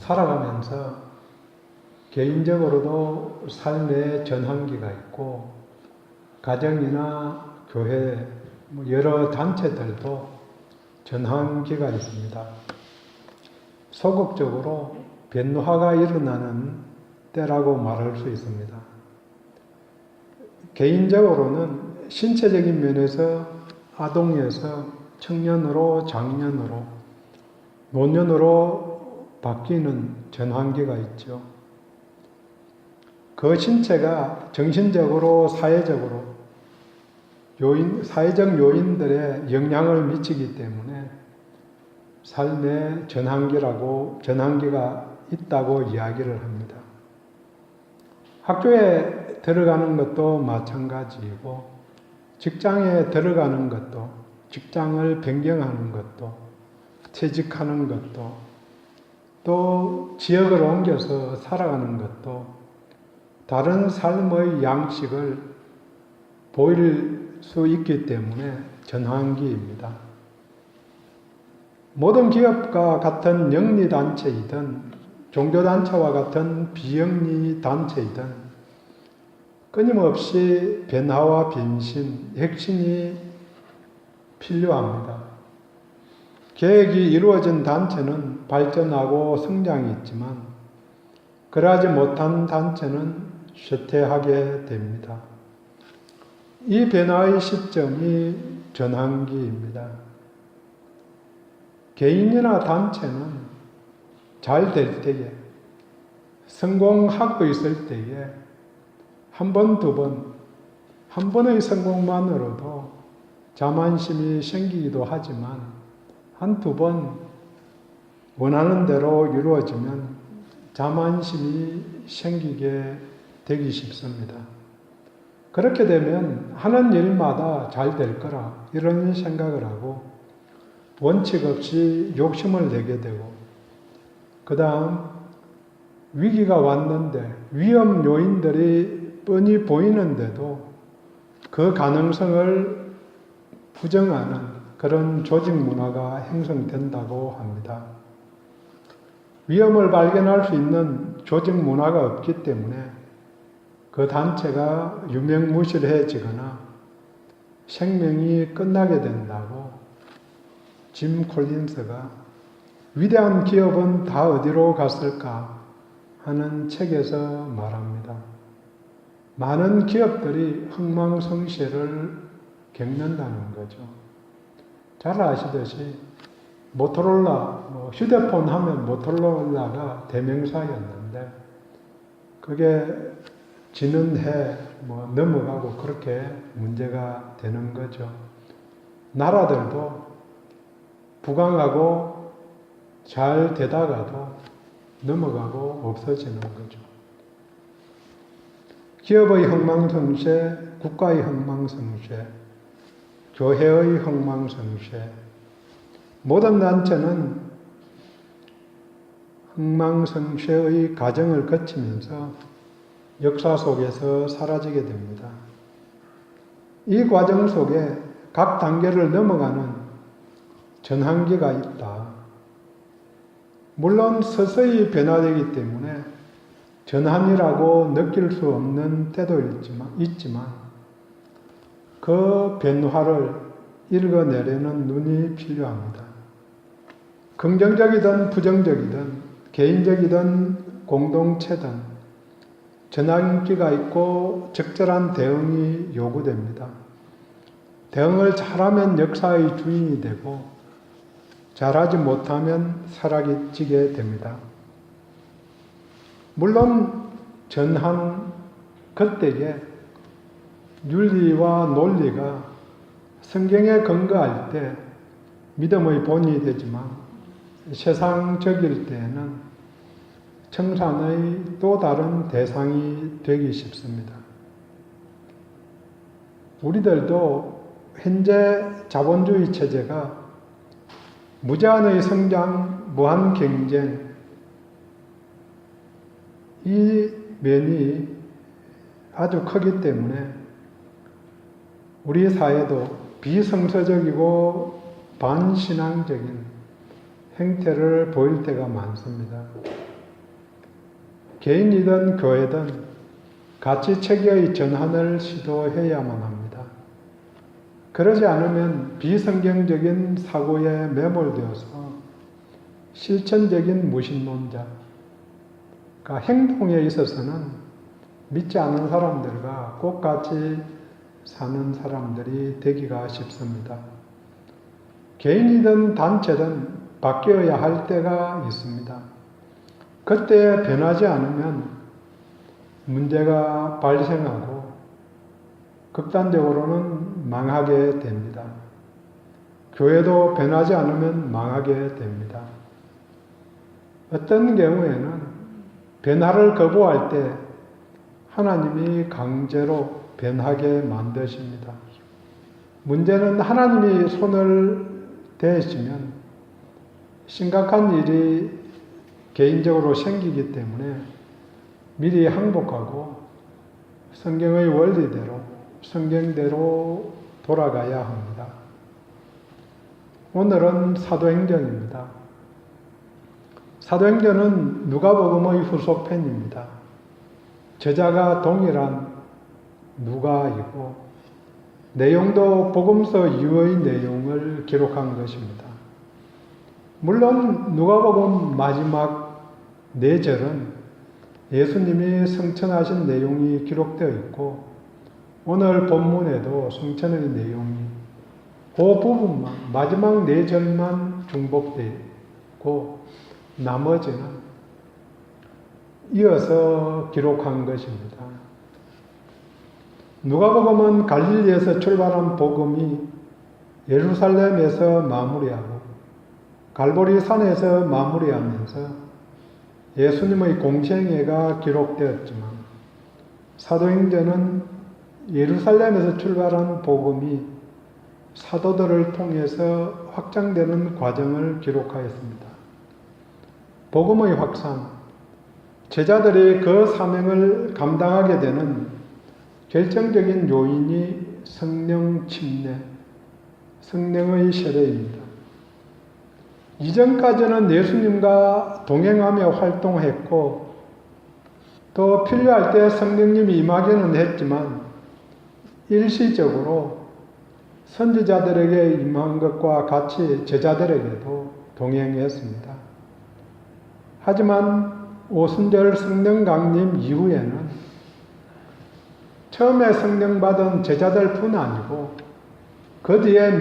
살아가면서 개인적으로도 삶의 전환기가 있고 가정이나 교회, 여러 단체들도 전환기가 있습니다. 소극적으로 변화가 일어나는 때라고 말할 수 있습니다. 개인적으로는 신체적인 면에서 아동에서 청년으로 장년으로 노년으로 바뀌는 전환기가 있죠. 그 신체가 정신적으로 사회적으로 사회적 요인들에 영향을 미치기 때문에 삶의 전환기가 있다고 이야기를 합니다. 학교에 들어가는 것도 마찬가지이고 직장에 들어가는 것도 직장을 변경하는 것도 퇴직하는 것도 또 지역을 옮겨서 살아가는 것도 다른 삶의 양식을 보일 수 있기 때문에 전환기입니다. 모든 기업과 같은 영리단체이든 종교단체와 같은 비영리단체이든 끊임없이 변화와 변신, 혁신이 필요합니다. 계획이 이루어진 단체는 발전하고 성장이 있지만 그러하지 못한 단체는 쇠퇴하게 됩니다. 이 변화의 시점이 전환기입니다. 개인이나 단체는 잘 될 때에, 성공하고 있을 때에 한 번, 두 번, 한 번의 성공만으로도 자만심이 생기기도 하지만 한두 번 원하는 대로 이루어지면 자만심이 생기게 되기 쉽습니다. 그렇게 되면 하는 일마다 잘 될 거라 이런 생각을 하고 원칙 없이 욕심을 내게 되고 그 다음 위기가 왔는데 위험 요인들이 뻔히 보이는데도 그 가능성을 부정하는 그런 조직 문화가 형성된다고 합니다. 위험을 발견할 수 있는 조직 문화가 없기 때문에 그 단체가 유명무실해지거나 생명이 끝나게 된다고 짐 콜린스가 위대한 기업은 다 어디로 갔을까 하는 책에서 말합니다. 많은 기업들이 흥망성쇠를 겪는다는 거죠. 잘 아시듯이 모토로라, 휴대폰 하면 모토로라가 대명사였는데 그게 지는 해 넘어가고 그렇게 문제가 되는 거죠. 나라들도 부강하고 잘 되다가도 넘어가고 없어지는 거죠. 기업의 흥망성쇠, 국가의 흥망성쇠, 교회의 흥망성쇠, 모든 단체는 흥망성쇠의 과정을 거치면서 역사 속에서 사라지게 됩니다. 이 과정 속에 각 단계를 넘어가는 전환기가 있다. 물론 서서히 변화되기 때문에 전환이라고 느낄 수 없는 때도 있지만 그 변화를 읽어내려는 눈이 필요합니다. 긍정적이든 부정적이든 개인적이든 공동체든 전환기가 있고 적절한 대응이 요구됩니다. 대응을 잘하면 역사의 주인이 되고 잘하지 못하면 사라지게 됩니다. 물론 전환 그때에 윤리와 논리가 성경에 근거할 때 믿음의 본이 되지만 세상적일 때에는 청산의 또 다른 대상이 되기 쉽습니다. 우리들도 현재 자본주의 체제가 무제한의 성장, 무한 경쟁 이 면이 아주 크기 때문에 우리 사회도 비성서적이고 반신앙적인 행태를 보일 때가 많습니다. 개인이든 교회든 가치 체계의 전환을 시도해야만 합니다. 그러지 않으면 비성경적인 사고에 매몰되어서 실천적인 무신론자, 그러니까 행동에 있어서는 믿지 않는 사람들과 똑같이 사는 사람들이 되기가 쉽습니다. 개인이든 단체든 바뀌어야 할 때가 있습니다. 그때 변하지 않으면 문제가 발생하고 극단적으로는 망하게 됩니다. 교회도 변하지 않으면 망하게 됩니다. 어떤 경우에는 변화를 거부할 때 하나님이 강제로 변하게 만드십니다. 문제는 하나님이 손을 대시면 심각한 일이 개인적으로 생기기 때문에 미리 항복하고 성경의 원리대로, 성경대로 돌아가야 합니다. 오늘은 사도행전입니다. 사도행전은 누가복음의 후속편입니다. 저자가 동일한 누가이고 내용도 복음서 이후의 내용을 기록한 것입니다. 물론 누가복음 마지막 4절은 예수님이 성천하신 내용이 기록되어 있고 오늘 본문에도 성천의 내용이 그 부분만 마지막 4절만 중복되어 있고 나머지는 이어서 기록한 것입니다. 누가복음은 갈릴리에서 출발한 복음이 예루살렘에서 마무리하고 갈보리 산에서 마무리하면서 예수님의 공생애가 기록되었지만 사도행전은 예루살렘에서 출발한 복음이 사도들을 통해서 확장되는 과정을 기록하였습니다. 복음의 확산, 제자들이 그 사명을 감당하게 되는 결정적인 요인이 성령 침례, 성령의 세례입니다. 이전까지는 예수님과 동행하며 활동했고 또 필요할 때 성령님이 임하기는 했지만 일시적으로 선지자들에게 임한 것과 같이 제자들에게도 동행했습니다. 하지만 오순절 성령 강림 이후에는 처음에 성령 받은 제자들뿐 아니고 그 뒤에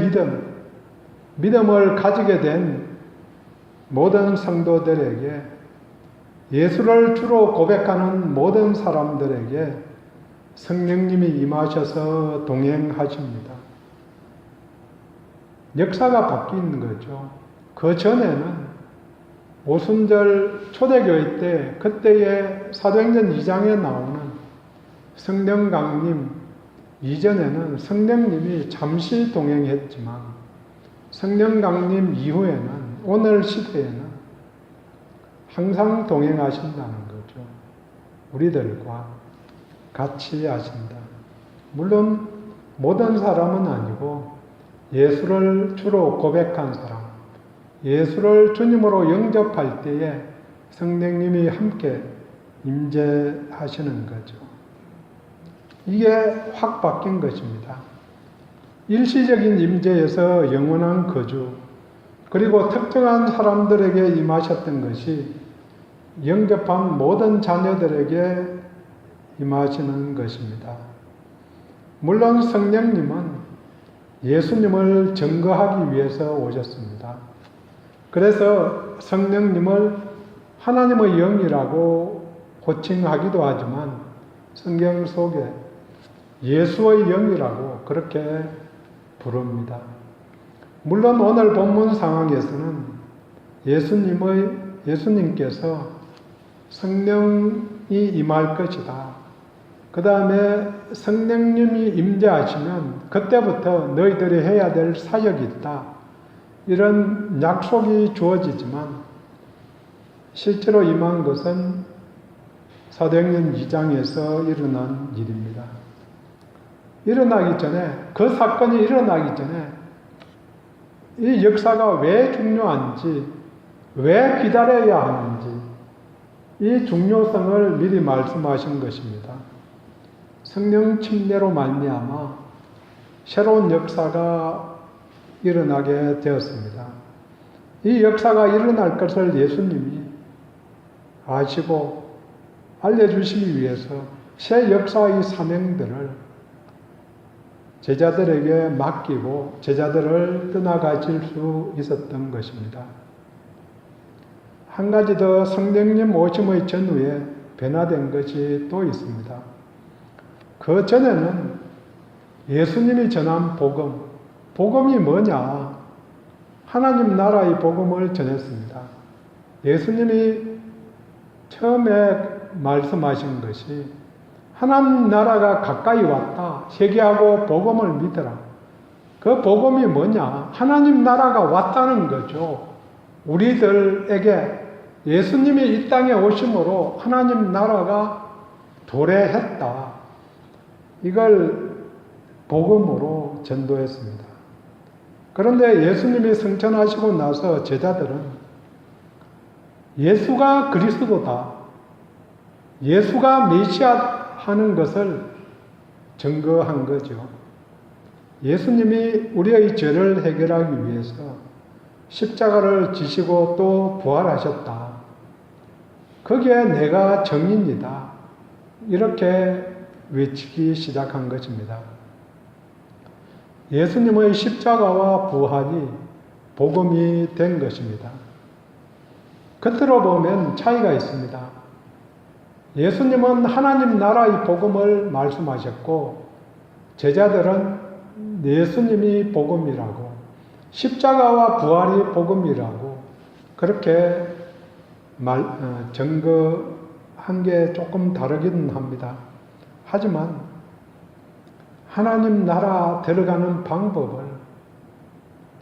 믿음을 가지게 된 모든 성도들에게 예수를 주로 고백하는 모든 사람들에게 성령님이 임하셔서 동행하십니다. 역사가 바뀐 거죠. 그 전에는 오순절 초대교회 때 그때의 사도행전 2장에 나오는 성령 강림 이전에는 성령님이 잠시 동행했지만 성령 강림 이후에는 오늘 시대에는 항상 동행하신다는 거죠. 우리들과 같이 하신다. 물론 모든 사람은 아니고 예수를 주로 고백한 사람, 예수를 주님으로 영접할 때에 성령님이 함께 임재하시는 거죠. 이게 확 바뀐 것입니다. 일시적인 임재에서 영원한 거주, 그리고 특정한 사람들에게 임하셨던 것이 영접한 모든 자녀들에게 임하시는 것입니다. 물론 성령님은 예수님을 증거하기 위해서 오셨습니다. 그래서 성령님을 하나님의 영이라고 호칭하기도 하지만 성경 속에 예수의 영이라고 그렇게 부릅니다. 물론 오늘 본문 상황에서는 예수님께서 성령이 임할 것이다. 그 다음에 성령님이 임재하시면 그때부터 너희들이 해야 될 사역이 있다. 이런 약속이 주어지지만 실제로 임한 것은 사도행전 2장에서 일어난 일입니다. 일어나기 전에, 그 사건이 일어나기 전에 이 역사가 왜 중요한지, 왜 기다려야 하는지, 이 중요성을 미리 말씀하신 것입니다. 성령 침례로 말미암아 새로운 역사가 일어나게 되었습니다. 이 역사가 일어날 것을 예수님이 아시고 알려주시기 위해서 새 역사의 사명들을 제자들에게 맡기고 제자들을 떠나가실 수 있었던 것입니다. 한 가지 더 성령님 오심의 전후에 변화된 것이 또 있습니다. 그 전에는 예수님이 전한 복음이 뭐냐? 하나님 나라의 복음을 전했습니다. 예수님이 처음에 말씀하신 것이 하나님 나라가 가까이 왔다. 회개하고 복음을 믿어라. 그 복음이 뭐냐? 하나님 나라가 왔다는 거죠. 우리들에게 예수님이 이 땅에 오심으로 하나님 나라가 도래했다. 이걸 복음으로 전도했습니다. 그런데 예수님이 승천하시고 나서 제자들은 예수가 그리스도다. 예수가 메시아 하는 것을 증거한 거죠. 예수님이 우리의 죄를 해결하기 위해서 십자가를 지시고 또 부활하셨다. 거기에 내가 정인이다. 이렇게 외치기 시작한 것입니다. 예수님의 십자가와 부활이 복음이 된 것입니다. 겉으로 보면 차이가 있습니다. 예수님은 하나님 나라의 복음을 말씀하셨고 제자들은 예수님이 복음이라고 십자가와 부활이 복음이라고 그렇게 증거한 게 조금 다르긴 합니다. 하지만 하나님 나라 들어가는 방법을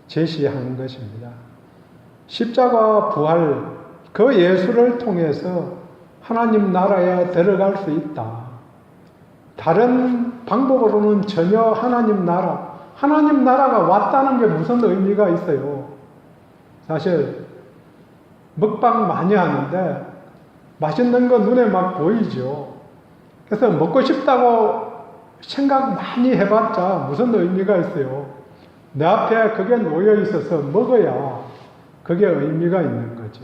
제시한 것입니다. 십자가와 부활, 그 예수를 통해서 하나님 나라에 들어갈 수 있다. 다른 방법으로는 전혀 하나님 나라가 왔다는 게 무슨 의미가 있어요? 사실 먹방 많이 하는데 맛있는 거 눈에 막 보이죠. 그래서 먹고 싶다고 생각 많이 해봤자 무슨 의미가 있어요? 내 앞에 그게 놓여 있어서 먹어야 그게 의미가 있는 거지.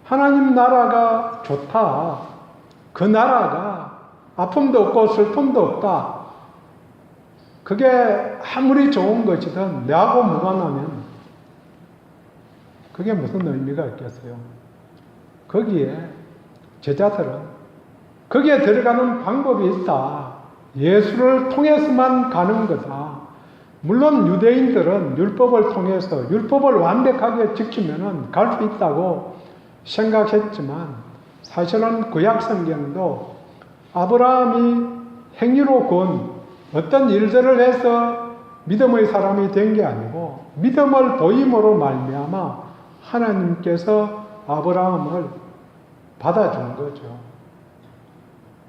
하나님 나라가 좋다. 그 나라가 아픔도 없고 슬픔도 없다. 그게 아무리 좋은 것이든 내하고 무관하면 그게 무슨 의미가 있겠어요? 거기에 제자들은 거기에 들어가는 방법이 있다. 예수를 통해서만 가는 거다. 물론 유대인들은 율법을 통해서 율법을 완벽하게 지키면 갈 수 있다고 생각했지만 사실은 구약 성경도 아브라함이 행위로 군 어떤 일들을 해서 믿음의 사람이 된 게 아니고 믿음을 보임으로 말미암아 하나님께서 아브라함을 받아준 거죠.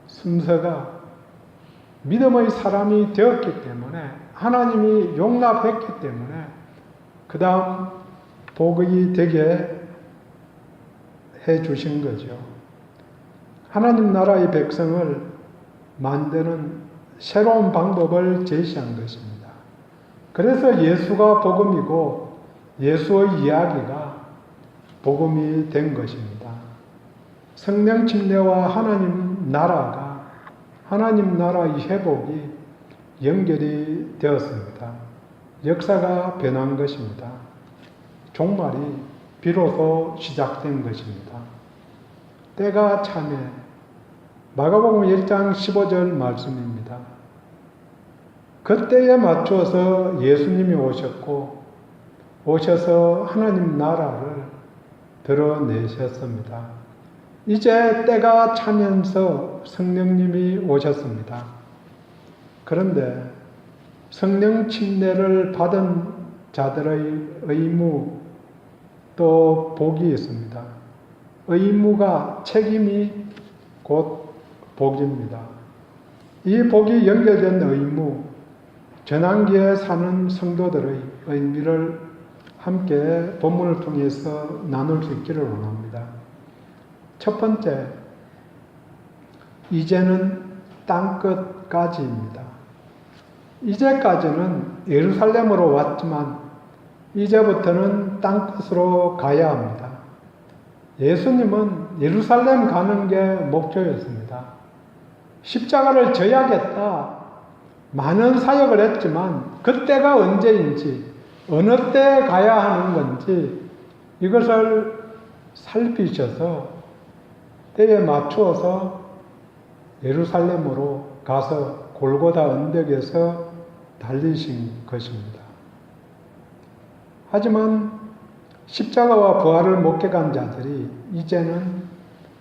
순서가 믿음의 사람이 되었기 때문에 하나님이 용납했기 때문에 그 다음 복이 되게 해 주신 거죠. 하나님 나라의 백성을 만드는 새로운 방법을 제시한 것입니다. 그래서 예수가 복음이고 예수의 이야기가 복음이 된 것입니다. 성령 침례와 하나님 나라의 회복이 연결이 되었습니다. 역사가 변한 것입니다. 종말이 비로소 시작된 것입니다. 때가 차매 마가복음 1장 15절 말씀입니다. 그때에 맞춰서 예수님이 오셔서 하나님 나라를 드러내셨습니다. 이제 때가 차면서 성령님이 오셨습니다. 그런데 성령 침례를 받은 자들의 의무 또 복이 있습니다. 의무가 책임이 곧 복입니다. 이 복이 연결된 의무, 전환기에 사는 성도들의 의미를 함께 본문을 통해서 나눌 수 있기를 원합니다. 첫 번째, 이제는 땅끝까지입니다. 이제까지는 예루살렘으로 왔지만 이제부터는 땅끝으로 가야 합니다. 예수님은 예루살렘 가는 게 목표였습니다. 십자가를 져야겠다. 많은 사역을 했지만 그때가 언제인지 어느 때 가야 하는 건지 이것을 살피셔서 때에 맞추어서 예루살렘으로 가서 골고다 언덕에서 달리신 것입니다. 하지만 십자가와 부활을 목격한 자들이 이제는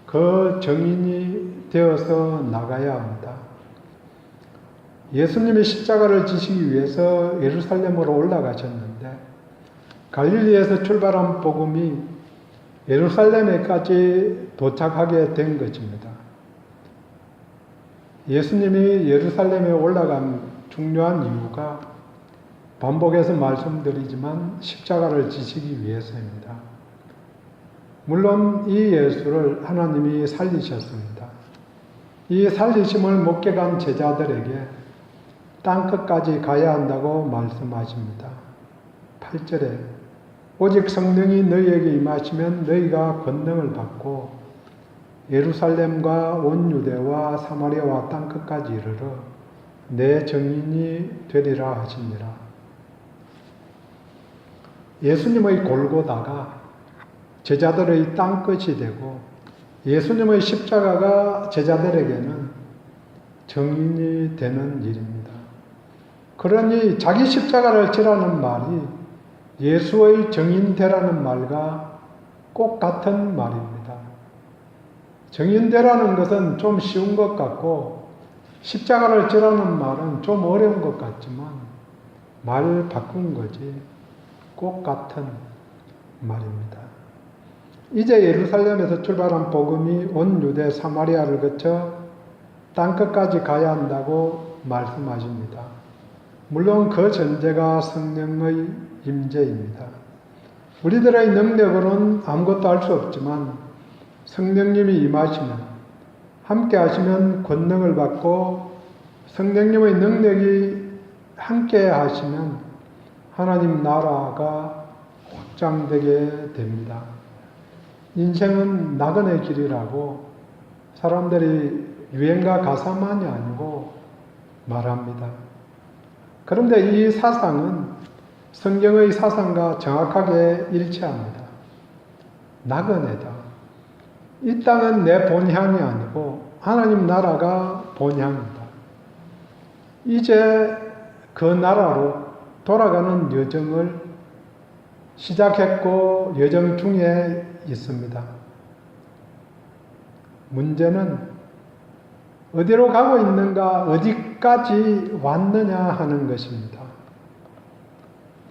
그 증인이 되어서 나가야 합니다. 예수님이 십자가를 지시기 위해서 예루살렘으로 올라가셨는데 갈릴리에서 출발한 복음이 예루살렘에까지 도착하게 된 것입니다. 예수님이 예루살렘에 올라간 중요한 이유가 반복해서 말씀드리지만 십자가를 지시기 위해서입니다. 물론 이 예수를 하나님이 살리셨습니다. 이 살리심을 목격한 제자들에게 땅끝까지 가야 한다고 말씀하십니다. 8절에 오직 성령이 너희에게 임하시면 너희가 권능을 받고 예루살렘과 온 유대와 사마리아와 땅끝까지 이르러 내 증인이 되리라 하시니라. 예수님의 골고다가 제자들의 땅끝이 되고 예수님의 십자가가 제자들에게는 증인이 되는 일입니다. 그러니 자기 십자가를 지라는 말이 예수의 증인되라는 말과 꼭 같은 말입니다. 증인되라는 것은 좀 쉬운 것 같고 십자가를 지라는 말은 좀 어려운 것 같지만 말 바꾼 거지 꼭 같은 말입니다. 이제 예루살렘에서 출발한 복음이 온 유대 사마리아를 거쳐 땅끝까지 가야 한다고 말씀하십니다. 물론 그 전제가 성령의 임재입니다. 우리들의 능력으로는 아무것도 할 수 없지만 성령님이 임하시면 함께 하시면 권능을 받고 성령님의 능력이 함께 하시면 하나님 나라가 확장되게 됩니다. 인생은 나그네 길이라고 사람들이 유행가 가사만이 아니고 말합니다. 그런데 이 사상은 성경의 사상과 정확하게 일치합니다. 나그네다. 이 땅은 내 본향이 아니고 하나님 나라가 본향이다. 이제 그 나라로 돌아가는 여정을 시작했고 여정 중에 있습니다. 문제는 어디로 가고 있는가, 어디까지 왔느냐 하는 것입니다.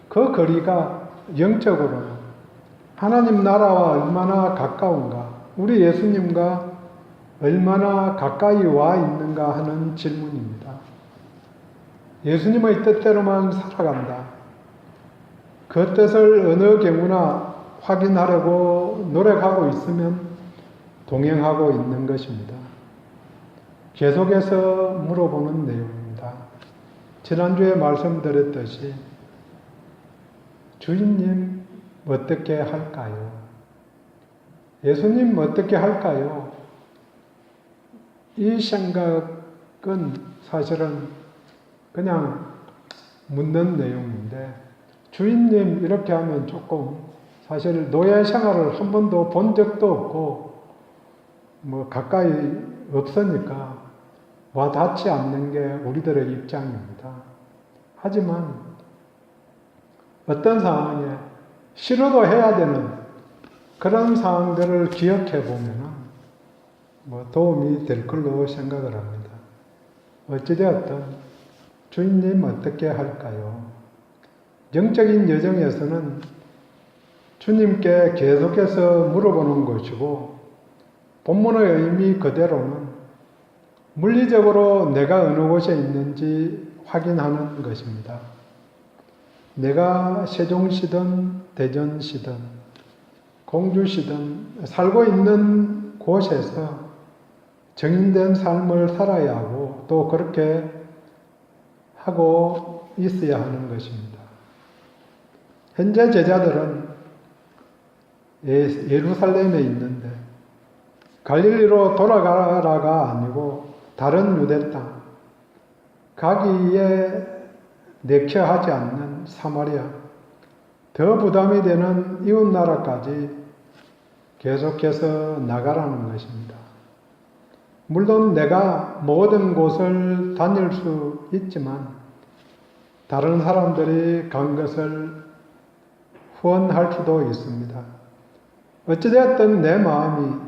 그 거리가 영적으로는 하나님 나라와 얼마나 가까운가, 우리 예수님과 얼마나 가까이 와 있는가 하는 질문입니다. 예수님의 뜻대로만 살아간다. 그 뜻을 어느 경우나 확인하려고 노력하고 있으면 동행하고 있는 것입니다. 계속해서 물어보는 내용입니다. 지난주에 말씀드렸듯이 주인님 어떻게 할까요? 예수님 어떻게 할까요? 이 생각은 사실은 그냥 묻는 내용인데 주인님 이렇게 하면 조금 사실 노예 생활을 한 번도 본 적도 없고 뭐 가까이 없으니까 와 닿지 않는 게 우리들의 입장입니다. 하지만 어떤 상황에 싫어도 해야 되는 그런 상황들을 기억해 보면 뭐 도움이 될 걸로 생각을 합니다. 어찌되었든 주인님 어떻게 할까요? 영적인 여정에서는 주님께 계속해서 물어보는 것이고 본문의 의미 그대로는 물리적으로 내가 어느 곳에 있는지 확인하는 것입니다. 내가 세종시든 대전시든 공주시든 살고 있는 곳에서 정인된 삶을 살아야 하고 또 그렇게 하고 있어야 하는 것입니다. 현재 제자들은 예루살렘에 있는데 갈릴리로 돌아가라가 아니고 다른 유대 땅, 가기에 내켜하지 않는 사마리아, 더 부담이 되는 이웃나라까지 계속해서 나가라는 것입니다. 물론 내가 모든 곳을 다닐 수 있지만 다른 사람들이 간 것을 후원할 수도 있습니다. 어찌되었든 내 마음이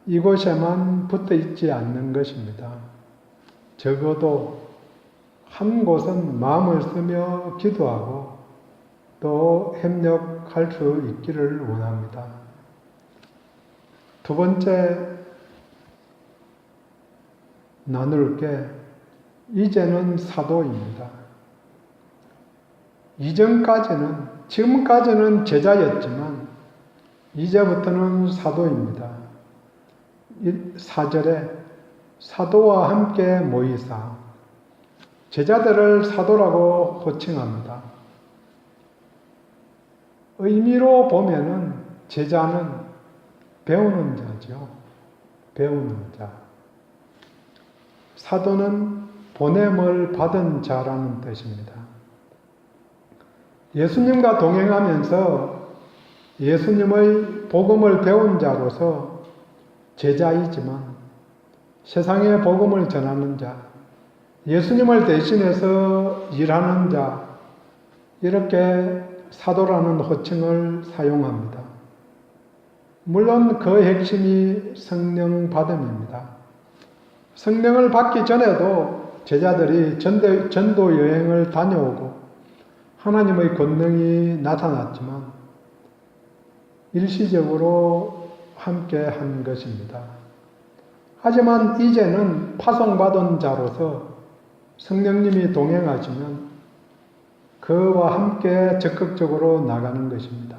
이곳에만 붙어 있지 않는 것입니다. 적어도 한 곳은 마음을 쓰며 기도하고 또 협력할 수 있기를 원합니다. 두 번째 나눌 게 이제는 사도입니다. 지금까지는 제자였지만 이제부터는 사도입니다. 4절에 사도와 함께 모이사 제자들을 사도라고 호칭합니다. 의미로 보면은 제자는 배우는 자죠. 배우는 자. 사도는 보냄을 받은 자라는 뜻입니다. 예수님과 동행하면서 예수님의 복음을 배운 자로서 제자이지만 세상에 복음을 전하는 자, 예수님을 대신해서 일하는 자, 이렇게 사도라는 호칭을 사용합니다. 물론 그 핵심이 성령 받음입니다. 성령을 받기 전에도 제자들이 전도 여행을 다녀오고 하나님의 권능이 나타났지만 일시적으로 함께 한 것입니다. 하지만 이제는 파송받은 자로서 성령님이 동행하시면 그와 함께 적극적으로 나가는 것입니다.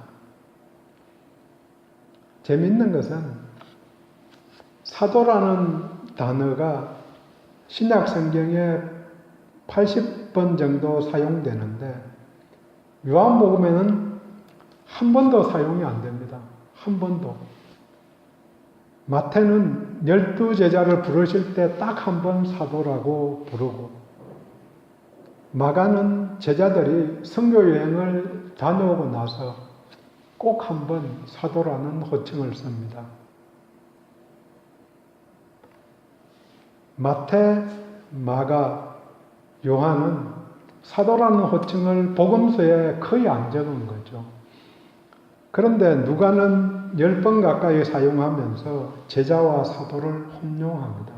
재미있는 것은 사도라는 단어가 신약 성경에 80번 정도 사용되는데 요한복음에는 한 번도 사용이 안 됩니다. 한 번도. 마태는 12제자를 부르실 때 딱 한 번 사도라고 부르고 마가는 제자들이 선교여행을 다녀오고 나서 꼭 한 번 사도라는 호칭을 씁니다. 마태, 마가, 요한은 사도라는 호칭을 복음서에 거의 안 적은 거죠. 그런데 누가는 10번 가까이 사용하면서 제자와 사도를 혼용합니다.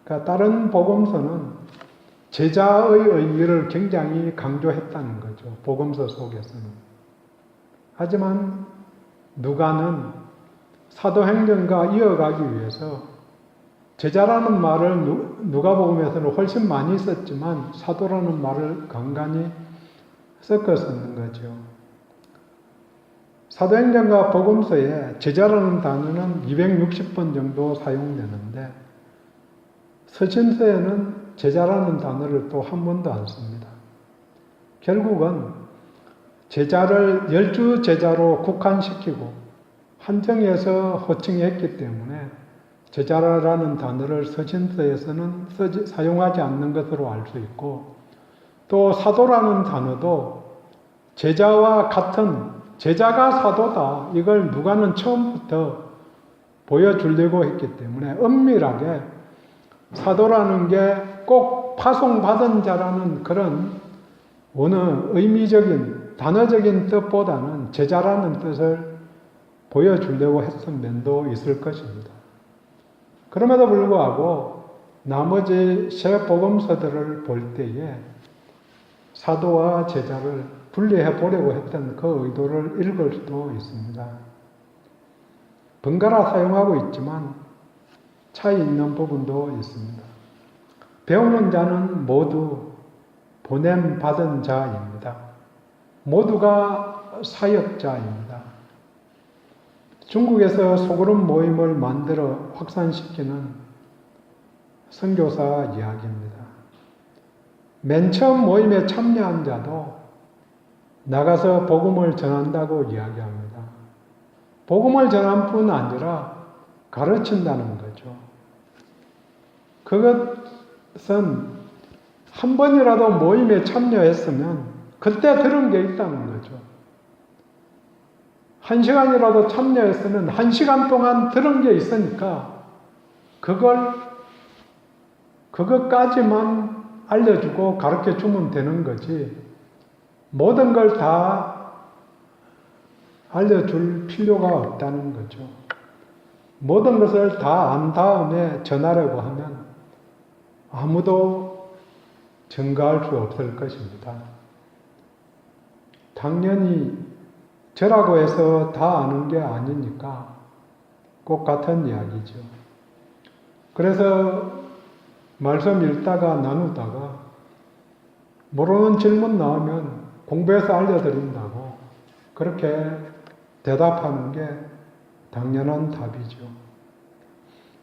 그러니까 다른 복음서는 제자의 의미를 굉장히 강조했다는 거죠. 복음서 속에서는. 하지만 누가는 사도행전과 이어가기 위해서 제자라는 말을 누가복음에서는 훨씬 많이 썼지만 사도라는 말을 간간히 섞어 쓰는 거죠. 사도행전과 복음서에 제자라는 단어는 260번 정도 사용되는데 서신서에는 제자라는 단어를 또 한 번도 안 씁니다. 결국은 제자를 12제자로 국한시키고 한정해서 호칭했기 때문에 제자라는 단어를 서신서에서는 사용하지 않는 것으로 알 수 있고 또 사도라는 단어도 제자와 같은 제자가 사도다 이걸 누가는 처음부터 보여주려고 했기 때문에 엄밀하게 사도라는 게 꼭 파송받은 자라는 그런 어느 의미적인 단어적인 뜻보다는 제자라는 뜻을 보여주려고 했던 면도 있을 것입니다. 그럼에도 불구하고 나머지 세 복음서들을 볼 때에 사도와 제자를 분리해 보려고 했던 그 의도를 읽을 수도 있습니다. 번갈아 사용하고 있지만 차이 있는 부분도 있습니다. 배우는 자는 모두 보냄 받은 자입니다. 모두가 사역자입니다. 중국에서 소그룹 모임을 만들어 확산시키는 선교사 이야기입니다. 맨 처음 모임에 참여한 자도 나가서 복음을 전한다고 이야기합니다. 복음을 전한 뿐 아니라 가르친다는 거죠. 그것은 한 번이라도 모임에 참여했으면 그때 들은 게 있다는 거죠. 1시간이라도 참여했으면 1시간 동안 들은 게 있으니까 그것까지만 알려주고 가르쳐 주면 되는 거지. 모든 걸 다 알려줄 필요가 없다는 거죠. 모든 것을 다 안 다음에 전하려고 하면 아무도 증거할 수 없을 것입니다. 당연히 저라고 해서 다 아는 게 아니니까 꼭 같은 이야기죠. 그래서 말씀 읽다가 나누다가 모르는 질문 나오면 공부해서 알려드린다고 그렇게 대답하는 게 당연한 답이죠.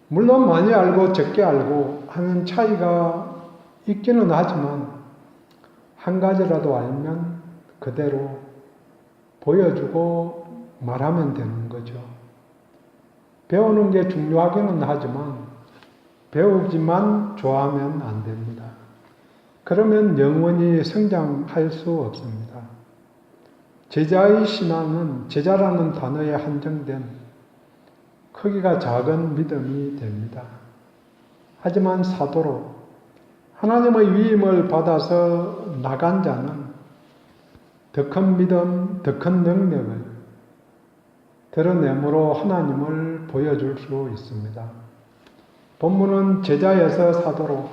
물론 많이 알고 적게 알고 하는 차이가 있기는 하지만 한 가지라도 알면 그대로 보여주고 말하면 되는 거죠. 배우는 게 중요하기는 하지만 배우기만 좋아하면 안 됩니다. 그러면 영원히 성장할 수 없습니다. 제자의 신앙은 제자라는 단어에 한정된 크기가 작은 믿음이 됩니다. 하지만 사도로 하나님의 위임을 받아서 나간 자는 더 큰 믿음, 더 큰 능력을 드러내므로 하나님을 보여줄 수 있습니다. 본문은 제자에서 사도로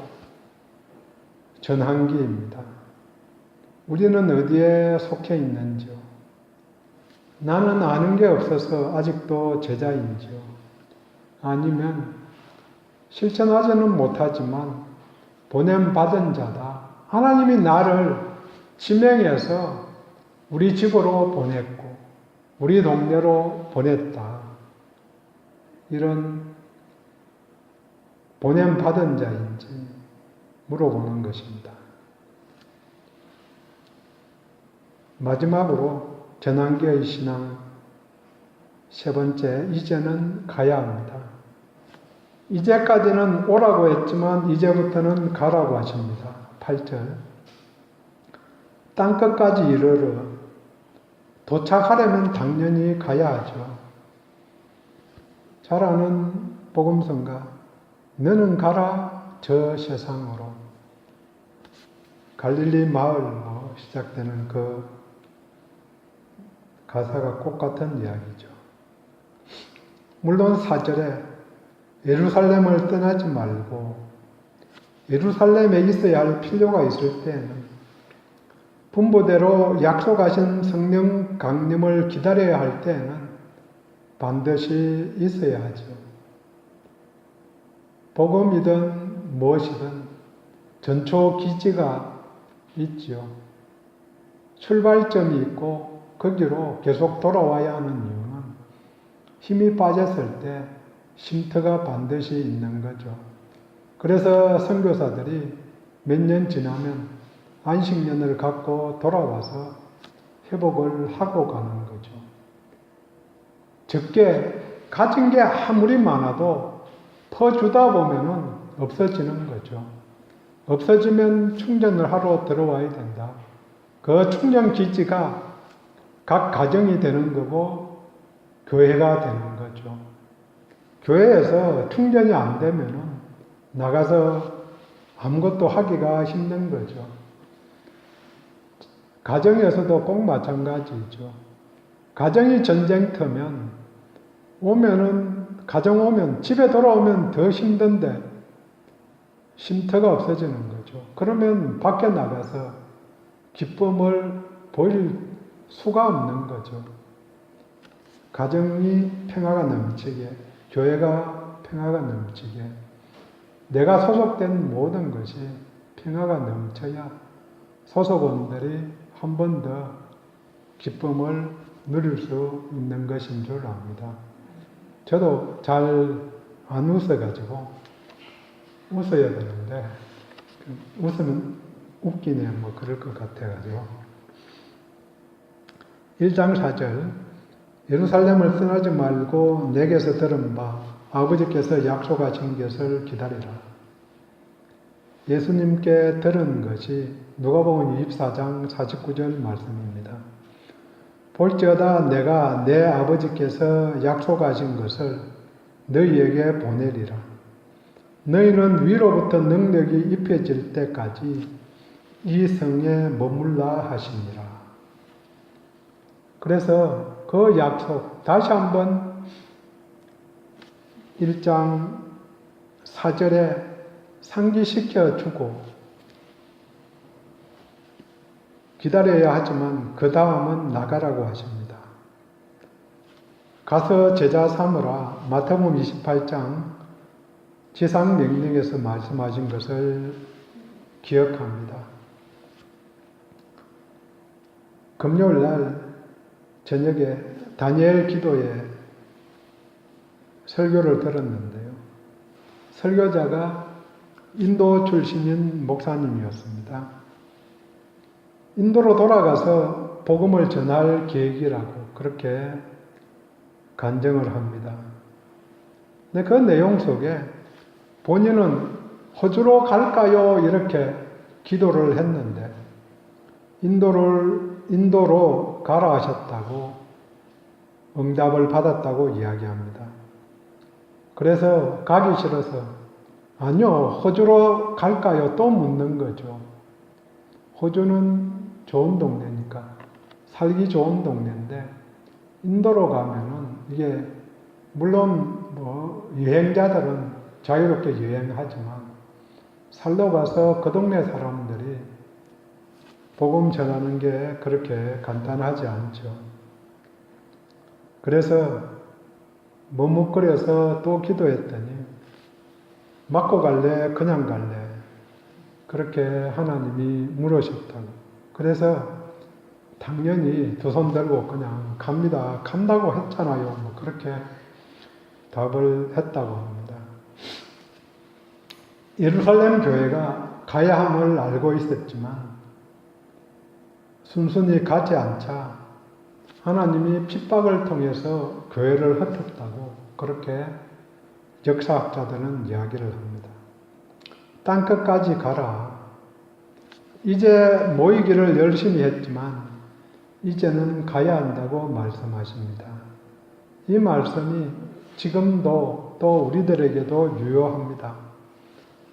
전환기입니다. 우리는 어디에 속해 있는지요? 나는 아는 게 없어서 아직도 제자인지요? 아니면 실천하지는 못하지만 보냄받은 자다. 하나님이 나를 지명해서 우리 집으로 보냈고 우리 동네로 보냈다. 이런 보냄받은 자인지 물어보는 것입니다. 마지막으로 전환기의 신앙 세 번째, 이제는 가야 합니다. 이제까지는 오라고 했지만 이제부터는 가라고 하십니다. 8절 땅끝까지 이르러 도착하려면 당연히 가야 하죠. 잘 아는 복음성가 너는 가라 저 세상으로 갈릴리 마을로 시작되는 그 가사가 꼭 같은 이야기죠. 물론 4절에 예루살렘을 떠나지 말고 예루살렘에 있어야 할 필요가 있을 때에는 분부대로 약속하신 성령 강림을 기다려야 할 때에는 반드시 있어야 하죠. 복음이든 무엇이든 전초 기지가 있죠. 출발점이 있고 거기로 계속 돌아와야 하는 이유는 힘이 빠졌을 때 쉼터가 반드시 있는 거죠. 그래서 선교사들이 몇 년 지나면 안식년을 갖고 돌아와서 회복을 하고 가는 거죠. 적게 가진 게 아무리 많아도 퍼주다 보면은 없어지는 거죠. 없어지면 충전을 하러 들어와야 된다. 그 충전 기지가 각 가정이 되는 거고 교회가 되는 거죠. 교회에서 충전이 안 되면은 나가서 아무것도 하기가 힘든 거죠. 가정에서도 꼭 마찬가지죠. 가정이 전쟁터면 가정 오면 집에 돌아오면 더 힘든데 쉼터가 없어지는 거죠. 그러면 밖에 나가서 기쁨을 보일 수가 없는 거죠. 가정이 평화가 넘치게, 교회가 평화가 넘치게, 내가 소속된 모든 것이 평화가 넘쳐야 소속원들이 한 번 더 기쁨을 누릴 수 있는 것인 줄 압니다. 저도 잘 안 웃어가지고 웃어야 되는데 웃으면 웃기네 뭐 그럴 것 같아가지고 1장 4절 예루살렘을 떠나지 말고 내게서 들은 바 아버지께서 약속하신 것을 기다리라. 예수님께 들은 것이 누가복음 24장 49절 말씀입니다. 볼지어다 내가 내 아버지께서 약속하신 것을 너희에게 보내리라. 너희는 위로부터 능력이 입혀질 때까지 이 성에 머물라 하시니라. 그래서 그 약속 다시 한번 1장 4절에 상기시켜 주고 기다려야 하지만 그 다음은 나가라고 하십니다. 가서 제자 삼으라 마태복음 28장 지상 명령에서 말씀하신 것을 기억합니다. 금요일 날 저녁에 다니엘 기도에 설교를 들었는데요. 설교자가 인도 출신인 목사님이었습니다. 인도로 돌아가서 복음을 전할 계획이라고 그렇게 간증을 합니다. 근데 그 내용 속에 본인은 호주로 갈까요? 이렇게 기도를 했는데 인도로 가라 하셨다고 응답을 받았다고 이야기합니다. 그래서 가기 싫어서 아니요, 호주로 갈까요? 또 묻는 거죠. 호주는 좋은 동네니까 살기 좋은 동네인데 인도로 가면은 이게 물론 뭐 여행자들은 자유롭게 여행하지만 살러 가서 그 동네 사람들이 복음 전하는 게 그렇게 간단하지 않죠. 그래서 머뭇거려서 또 기도했더니 맞고 갈래? 그냥 갈래? 그렇게 하나님이 물으셨다고. 그래서 당연히 두 손 들고 그냥 갑니다. 간다고 했잖아요. 뭐 그렇게 답을 했다고 합니다. 예루살렘 교회가 가야 함을 알고 있었지만 순순히 가지 않자 하나님이 핍박을 통해서 교회를 흩었다고 그렇게 역사학자들은 이야기를 합니다. 땅끝까지 가라. 이제 모이기를 열심히 했지만 이제는 가야 한다고 말씀하십니다. 이 말씀이 지금도 또 우리들에게도 유효합니다.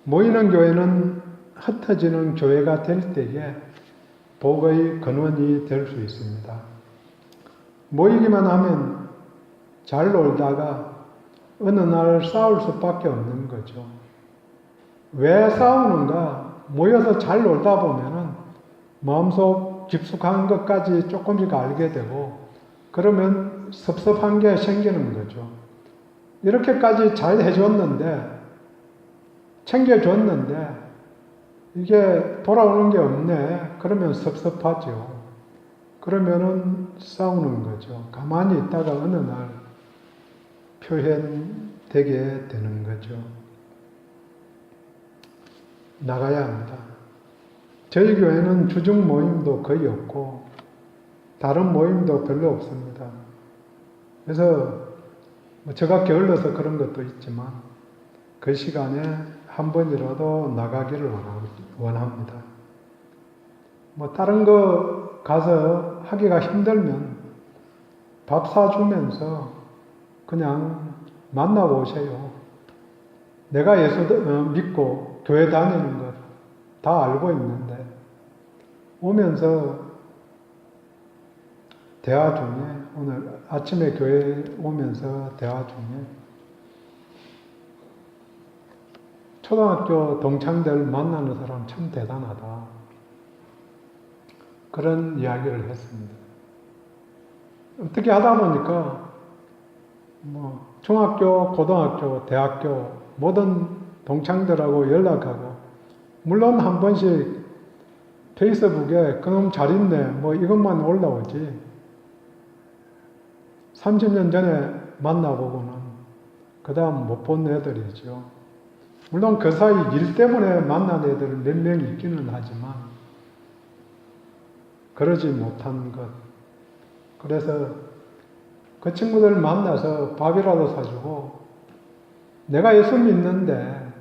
모이는 교회는 흩어지는 교회가 될 때에 복의 근원이 될 수 있습니다. 모이기만 하면 잘 놀다가 어느 날 싸울 수밖에 없는 거죠. 왜 싸우는가? 모여서 잘 놀다 보면은 마음속 깊숙한 것까지 조금씩 알게 되고 그러면 섭섭한 게 생기는 거죠. 이렇게까지 잘 해줬는데 챙겨줬는데 이게 돌아오는 게 없네. 그러면 섭섭하죠. 그러면은 싸우는 거죠. 가만히 있다가 어느 날 표현되게 되는 거죠. 나가야 합니다. 저희 교회는 주중 모임도 거의 없고 다른 모임도 별로 없습니다. 그래서 제가 게을러서 그런 것도 있지만 그 시간에 한 번이라도 나가기를 원합니다. 다른 거 가서 하기가 힘들면 밥 사주면서 그냥 만나보세요. 내가 예수 믿고 교회 다니는 것 다 알고 있는데 오면서 대화 중에 오늘 아침에 교회 오면서 대화 중에 초등학교 동창들 만나는 사람 참 대단하다. 그런 이야기를 했습니다. 어떻게 하다 보니까 중학교, 고등학교, 대학교 모든 동창들하고 연락하고 물론 한 번씩 페이스북에 그놈 잘 있네 이것만 올라오지 30년 전에 만나보고는 그 다음 못 본 애들이죠. 물론 그 사이 일 때문에 만난 애들 몇 명 있기는 하지만 그러지 못한 것. 그래서 그 친구들 만나서 밥이라도 사주고 내가 예수 믿는데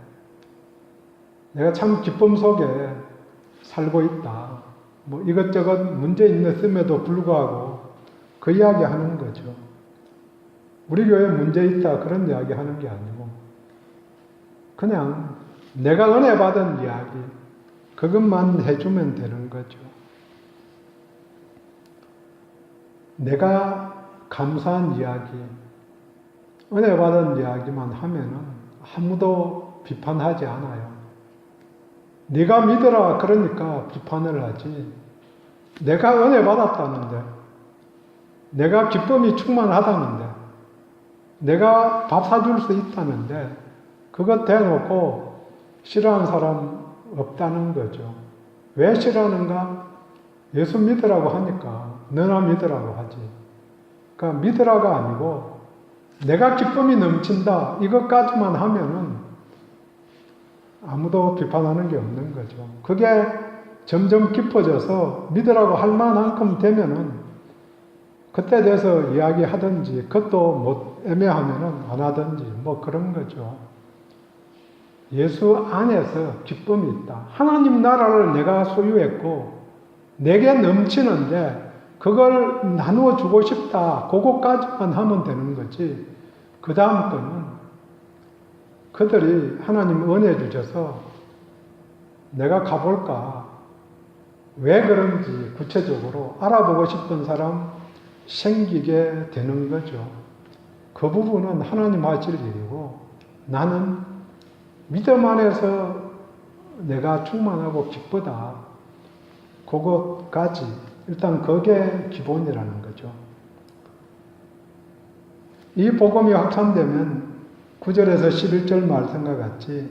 내가 참 기쁨 속에 살고 있다. 뭐 이것저것 문제 있음에도 불구하고 그 이야기 하는 거죠. 우리 교회에 문제 있다 그런 이야기 하는 게 아니고 그냥 내가 은혜 받은 이야기 그것만 해주면 되는 거죠. 내가 감사한 이야기 은혜 받은 이야기만 하면은 아무도 비판하지 않아요. 네가 믿어라 그러니까 비판을 하지. 내가 은혜 받았다는데 내가 기쁨이 충만하다는데 내가 밥 사줄 수 있다는데 그것 대놓고 싫어하는 사람 없다는 거죠. 왜 싫어하는가? 예수 믿으라고 하니까 너나 믿으라고 하지. 그러니까 믿으라가 아니고 내가 기쁨이 넘친다 이것까지만 하면은 아무도 비판하는 게 없는 거죠. 그게 점점 깊어져서 믿으라고 할 만큼 되면은 그때 돼서 이야기하든지 그것도 못 애매하면은 안 하든지 뭐 그런 거죠. 예수 안에서 기쁨이 있다. 하나님 나라를 내가 소유했고 내게 넘치는데 그걸 나누어 주고 싶다. 그거까지만 하면 되는 거지. 그 다음 거는 그들이 하나님 은혜 주셔서 내가 가볼까? 왜 그런지 구체적으로 알아보고 싶은 사람 생기게 되는 거죠. 그 부분은 하나님 하실 일이고 나는 믿음 안에서 내가 충만하고 기쁘다. 그것까지 일단 그게 기본이라는 거죠. 이 복음이 확산되면 9절에서 11절 말씀과 같이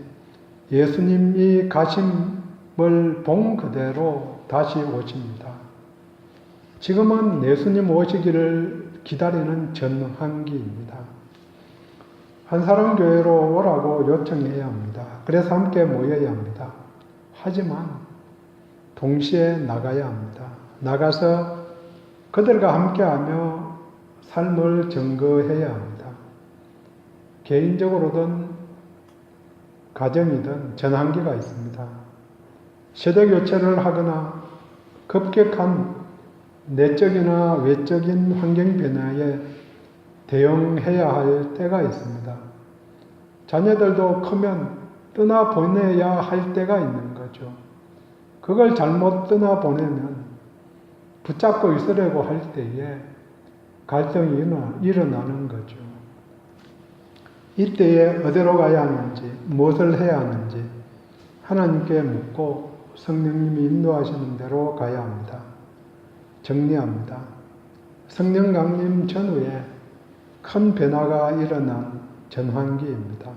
예수님이 가심을 본 그대로 다시 오십니다. 지금은 예수님 오시기를 기다리는 전환기입니다. 한 사람 교회로 오라고 요청해야 합니다. 그래서 함께 모여야 합니다. 하지만 동시에 나가야 합니다. 나가서 그들과 함께하며 삶을 증거해야 합니다. 개인적으로든 가정이든 전환기가 있습니다. 세대교체를 하거나 급격한 내적이나 외적인 환경 변화에 대응해야 할 때가 있습니다. 자녀들도 크면 떠나보내야 할 때가 있는 거죠. 그걸 잘못 떠나보내면 붙잡고 있으려고 할 때에 갈등이 일어나는 거죠. 이때에 어디로 가야 하는지, 무엇을 해야 하는지 하나님께 묻고 성령님이 인도하시는 대로 가야 합니다. 정리합니다. 성령 강림 전후에 큰 변화가 일어난 전환기입니다.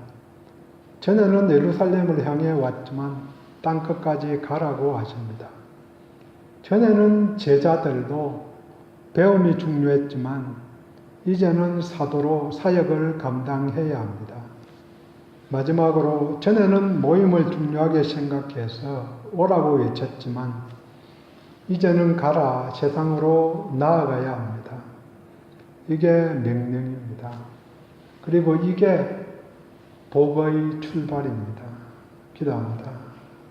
전에는 예루살렘을 향해 왔지만 땅끝까지 가라고 하십니다. 전에는 제자들도 배움이 중요했지만 이제는 사도로 사역을 감당해야 합니다. 마지막으로 전에는 모임을 중요하게 생각해서 오라고 외쳤지만 이제는 가라 세상으로 나아가야 합니다. 이게 명령입니다. 그리고 이게 복의 출발입니다. 기도합니다.